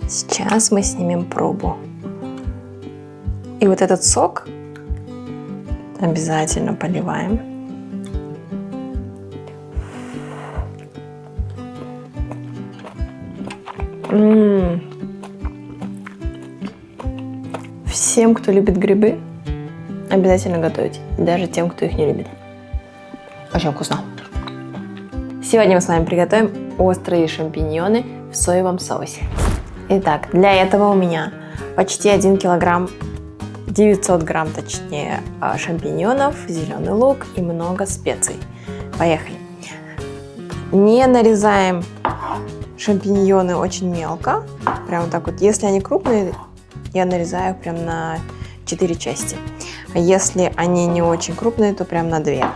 Сейчас мы снимем пробу. И вот этот сок обязательно поливаем. Всем, кто любит грибы, обязательно готовить. Даже тем, кто их не любит. Очень вкусно. Сегодня мы с вами приготовим острые шампиньоны в соевом соусе. Итак, для этого у меня почти 1 килограмм, 900 грамм точнее, шампиньонов, зеленый лук и много специй. Поехали. Не нарезаем шампиньоны очень мелко. Прям вот так вот. Если они крупные, я нарезаю прям на 4 части. А если они не очень крупные, то прям на 2.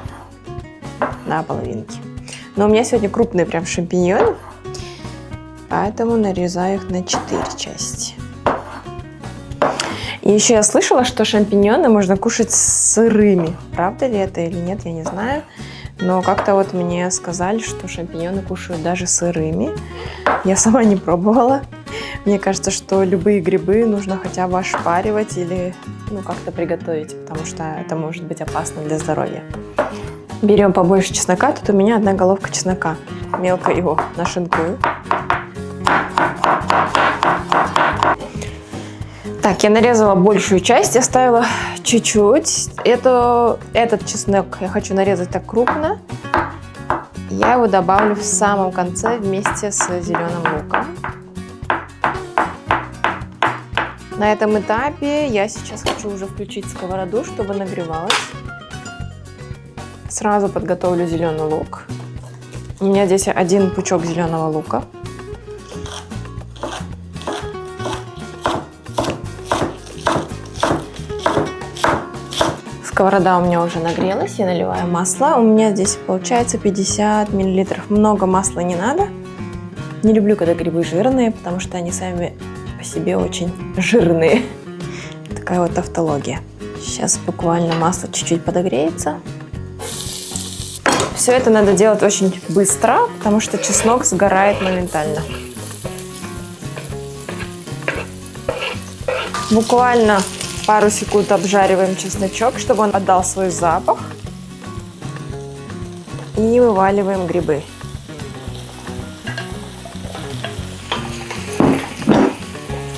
На половинки. Но у меня сегодня крупные прям шампиньоны, поэтому нарезаю их на 4 части. И еще я слышала, что шампиньоны можно кушать сырыми. Правда ли это или нет, я не знаю. Но как-то вот мне сказали, что шампиньоны кушают даже сырыми. Я сама не пробовала. Мне кажется, что любые грибы нужно хотя бы ошпаривать или как-то приготовить, потому что это может быть опасно для здоровья. Берем побольше чеснока. Тут у меня 1 головка чеснока. Мелко его нашинкую. Так, я нарезала большую часть, оставила чуть-чуть. Этот чеснок я хочу нарезать так крупно. Я его добавлю в самом конце вместе с зеленым луком. На этом этапе я сейчас хочу уже включить сковороду, чтобы нагревалась. Сразу подготовлю зеленый лук. У меня здесь 1 пучок зеленого лука. Сковорода у меня уже нагрелась, я наливаю масло. У меня здесь получается 50 мл. Много масла не надо. Не люблю, когда грибы жирные, потому что они сами по себе очень жирные. Такая вот тавтология. Сейчас буквально масло чуть-чуть подогреется. Все это надо делать очень быстро, потому что чеснок сгорает моментально. Буквально пару секунд обжариваем чесночок, чтобы он отдал свой запах. И вываливаем грибы.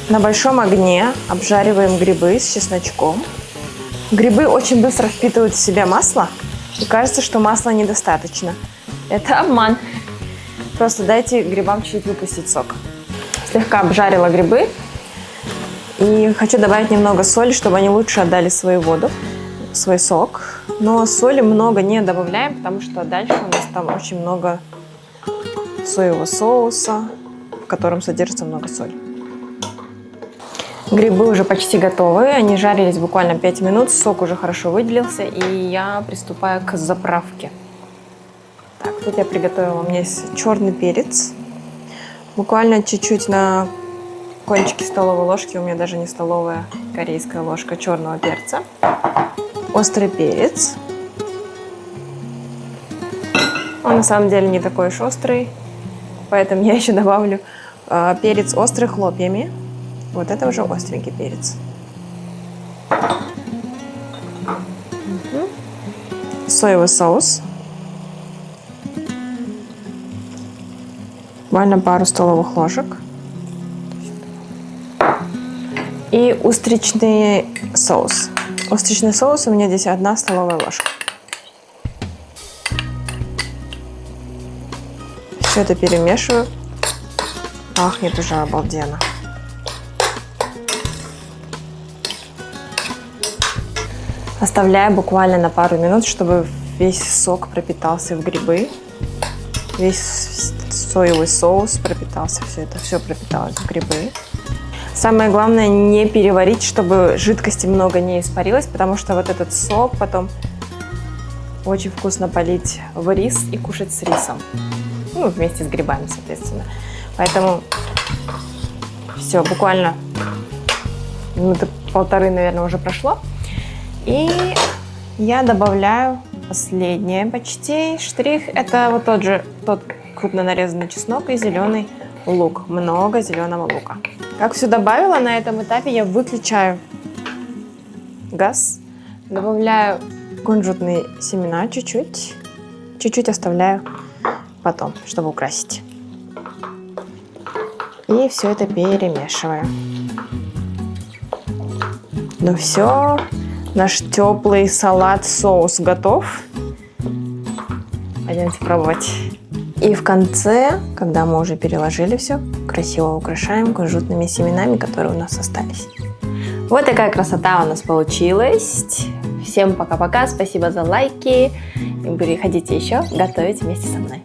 На большом огне обжариваем грибы с чесночком. Грибы очень быстро впитывают в себя масло. И кажется, что масла недостаточно. Это обман. Просто дайте грибам чуть-чуть выпустить сок. Слегка обжарила грибы. И хочу добавить немного соли, чтобы они лучше отдали свою воду, свой сок. Но соли много не добавляем, потому что дальше у нас там очень много соевого соуса, в котором содержится много соли. Грибы уже почти готовы, они жарились буквально 5 минут, сок уже хорошо выделился, и я приступаю к заправке. Так, тут я приготовила, у меня есть черный перец, буквально чуть-чуть на кончике столовой ложки, у меня даже не столовая, корейская ложка черного перца, острый перец, он на самом деле не такой уж острый, поэтому я еще добавлю перец острый хлопьями. Вот это уже остренький перец. Соевый соус. Буквально пару столовых ложек. И устричный соус. Устричный соус у меня здесь 1 столовая ложка. Все это перемешиваю. Пахнет уже обалденно. Оставляю буквально на пару минут, чтобы весь сок пропитался в грибы. Весь соевый соус пропитался, все пропиталось в грибы. Самое главное не переварить, чтобы жидкости много не испарилось, потому что вот этот сок потом очень вкусно полить в рис и кушать с рисом. Вместе с грибами, соответственно. Поэтому все, буквально минуты 1,5, наверное, уже прошло. И я добавляю последний почти штрих. Это вот тот крупно нарезанный чеснок и зеленый лук, много зеленого лука. Как все добавила, на этом этапе я выключаю газ, добавляю кунжутные семена чуть-чуть, чуть-чуть оставляю потом, чтобы украсить. И все это перемешиваю. Ну все, наш теплый салат-соус готов. Пойдемте пробовать. И в конце, когда мы уже переложили все, красиво украшаем кунжутными семенами, которые у нас остались. Вот такая красота у нас получилась. Всем пока-пока, спасибо за лайки. И приходите еще готовить вместе со мной.